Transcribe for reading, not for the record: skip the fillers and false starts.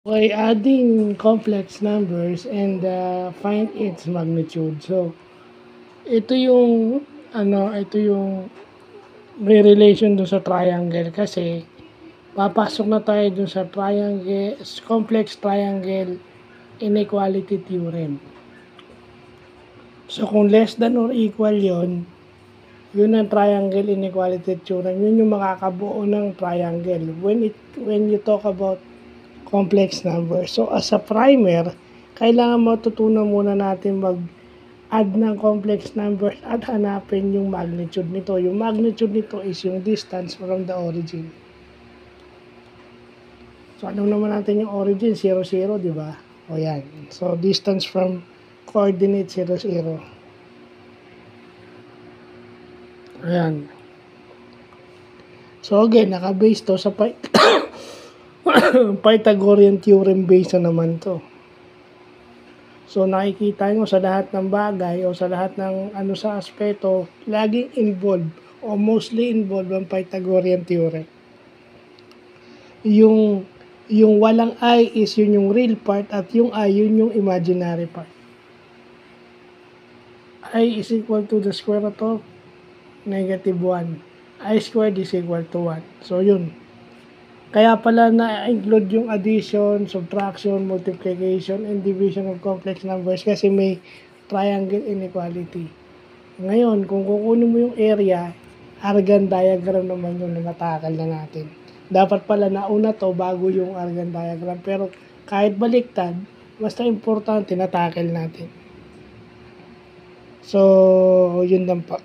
By adding complex numbers and find its magnitude. So, ito yung ito yung may relation dun sa triangle kasi papasok na tayo dun sa complex triangle inequality theorem. So, kung less than or equal yun ang triangle inequality theorem. Yun yung makakabuo ng triangle. When you talk about complex numbers. So, as a primer, kailangan matutunan muna natin mag-add ng complex numbers at hanapin yung magnitude nito. Yung magnitude nito is yung distance from the origin. So, ano naman natin yung origin? 0, 0, di ba? O yan. So, distance from coordinate 0, 0. Ayan. So, again, naka-base to sa Pythagorean theorem base na naman to. So, nakikita nyo sa lahat ng bagay o sa lahat ng sa aspeto, laging involved o mostly involved ang Pythagorean theorem. Yung walang I is yun yung real part at yung I yun yung imaginary part. I is equal to the square root of negative 1. I squared is equal to 1. So, yun. Kaya pala na-include yung addition, subtraction, multiplication, and division of complex numbers kasi may triangle inequality. Ngayon, kung kukunin mo yung area, Argand diagram naman yun na natakal na natin. Dapat pala nauna to bago yung Argand diagram. Pero kahit baliktad, basta importante natakal natin. So, yun lang pa.